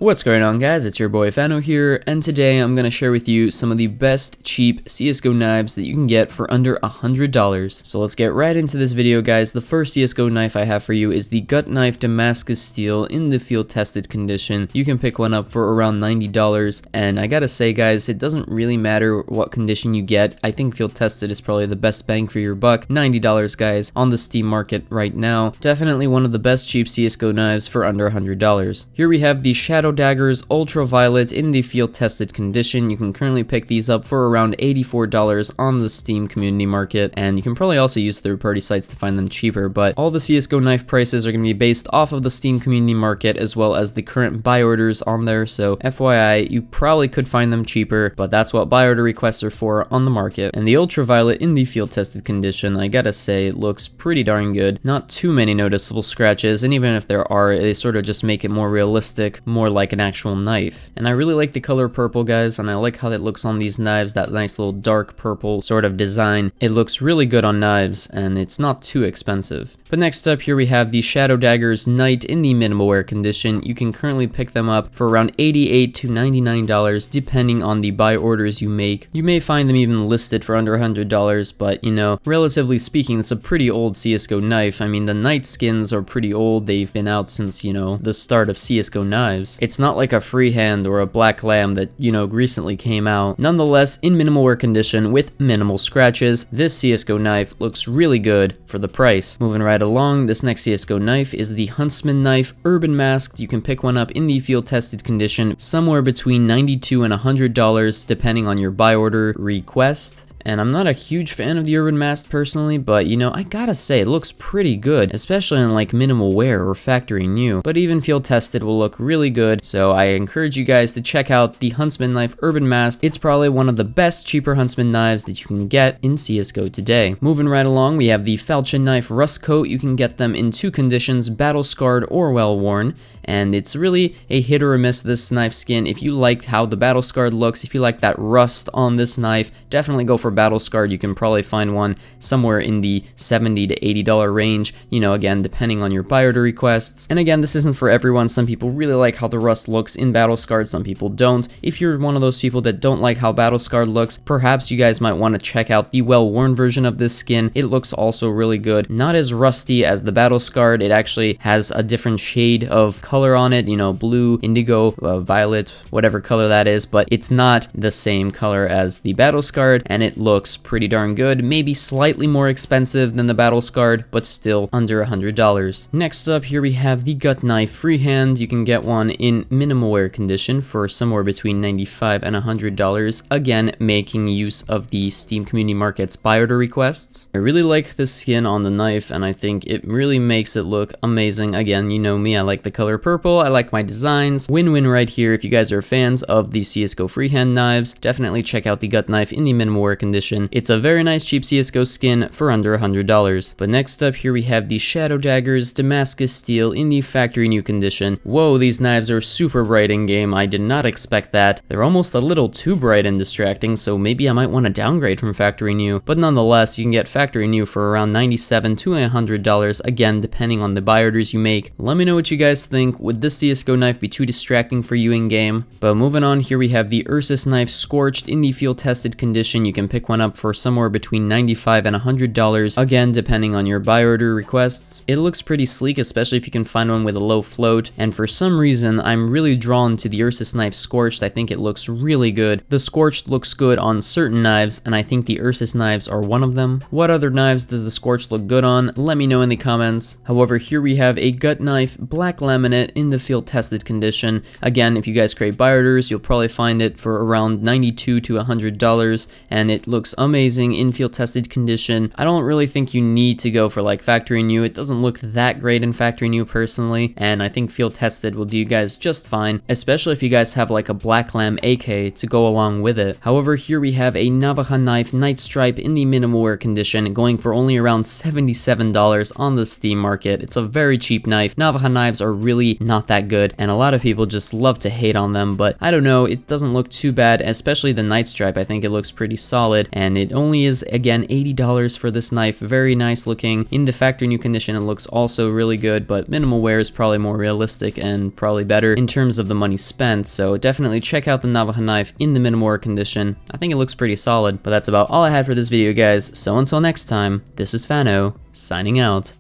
What's going on, guys? It's your boy Fano here, and today I'm going to share with you some of the best cheap CSGO knives that you can get for under $100. So let's get right into this video, guys. The first CSGO knife I have for you is the Gut Knife Damascus Steel in the field tested condition. You can pick one up for around $90, and I gotta say, guys, it doesn't really matter what condition you get. I think field tested is probably the best bang for your buck. $90, guys, on the Steam market right now. Definitely one of the best cheap CSGO knives for under $100. Here we have the Shadow Daggers Ultraviolet in the field tested condition. You can currently pick these up for around $84 on the Steam community market, and you can probably also use third-party sites to find them cheaper, but all the CSGO knife prices are going to be based off of the Steam community market as well as the current buy orders on there, so FYI, you probably could find them cheaper, but that's what buy order requests are for on the market. And the Ultraviolet in the field tested condition, I gotta say, it looks pretty darn good. Not too many noticeable scratches, and even if there are, they sort of just make it more realistic, more like an actual knife. And I really like the color purple, guys, and I like how it looks on these knives, that nice little dark purple sort of design. It looks really good on knives, and it's not too expensive. But next up, here we have the Shadow Daggers Knight in the minimal wear condition. You can currently pick them up for around $88 to $99 depending on the buy orders you make. You may find them even listed for under $100, but you know, relatively speaking, it's a pretty old CSGO knife. I mean, the Knight skins are pretty old. They've been out since, you know, the start of CSGO knives. It's not like a Freehand or a Black Lamb that, you know, recently came out. Nonetheless, in minimal wear condition with minimal scratches, this CSGO knife looks really good for the price. Moving right along, this next CSGO knife is the Huntsman Knife Urban Masked. You can pick one up in the field tested condition somewhere between $92 and $100 depending on your buy order request. And I'm not a huge fan of the Urban Mask personally, but you know, I gotta say, it looks pretty good, especially in like minimal wear or factory new. But even field tested will look really good, so I encourage you guys to check out the Huntsman Knife Urban Mask. It's probably one of the best cheaper Huntsman knives that you can get in CSGO today. Moving right along, we have the Falchion Knife Rust Coat. You can get them in two conditions, battle scarred or well worn. And it's really a hit or a miss, this knife skin. If you like how the battle scarred looks, if you like that rust on this knife, definitely go for battle scarred. You can probably find one somewhere in the $70 to $80 range, you know, again, depending on your buy order requests. And again, this isn't for everyone. Some people really like how the rust looks in battle scarred, some people don't. If you're one of those people that don't like how battle scarred looks, perhaps you guys might want to check out the well worn version of this skin. It looks also really good. Not as rusty as the battle scarred. It actually has a different shade of color on it, you know, blue, indigo, violet, whatever color that is, but it's not the same color as the battle scarred, and it looks pretty darn good. Maybe slightly more expensive than the battle scarred, but still under $100. Next up, here we have the Gut Knife Freehand. You can get one in minimal wear condition for somewhere between $95 and $100, again making use of the Steam community market's buy order requests. I really like the skin on the knife, and I think it really makes it look amazing. Again, you know me, I like the color purple, I like my designs. Win-win right here. If you guys are fans of the CSGO freehand knives, definitely check out the Gut Knife in the minimal wear condition. It's a very nice cheap CSGO skin for under $100. But next up, here we have the Shadow Daggers Damascus Steel in the factory new condition. Whoa, these knives are super bright in game. I did not expect that. They're almost a little too bright and distracting, so maybe I might want to downgrade from factory new. But nonetheless, you can get factory new for around $97 to $100, again depending on the buy orders you make. Let me know what you guys think. Would this CSGO knife be too distracting for you in game? But moving on, here we have the Ursus Knife Scorched in the field tested condition. You can pick one up for somewhere between $95 and $100, again depending on your buy order requests. It looks pretty sleek, especially if you can find one with a low float, and for some reason I'm really drawn to the Ursus Knife Scorched. I think it looks really good. The Scorched looks good on certain knives, and I think the Ursus knives are one of them. What other knives does the Scorched look good on? Let me know in the comments. However, here we have a Gut Knife Black Laminate in the field tested condition. Again, if you guys create buy orders, you'll probably find it for around $92 to $100, and it looks amazing in field tested condition. I don't really think you need to go for like factory new. It doesn't look that great in factory new personally, and I think field tested will do you guys just fine, especially if you guys have like a Black Lamb AK to go along with it. However, here we have a Navajo Knife Night Stripe in the minimal wear condition, going for only around $77 on the Steam market. It's a very cheap knife. Navajo knives are really really not that good, and a lot of people just love to hate on them, but I don't know, it doesn't look too bad, especially the night stripe. I think it looks pretty solid, and it only is, again, $80 for this knife. Very nice looking. In the factory new condition, it looks also really good, but minimal wear is probably more realistic and probably better in terms of the money spent, so definitely check out the Navajo Knife in the minimal wear condition. I think it looks pretty solid, but that's about all I had for this video, guys, so until next time, this is Fano, signing out.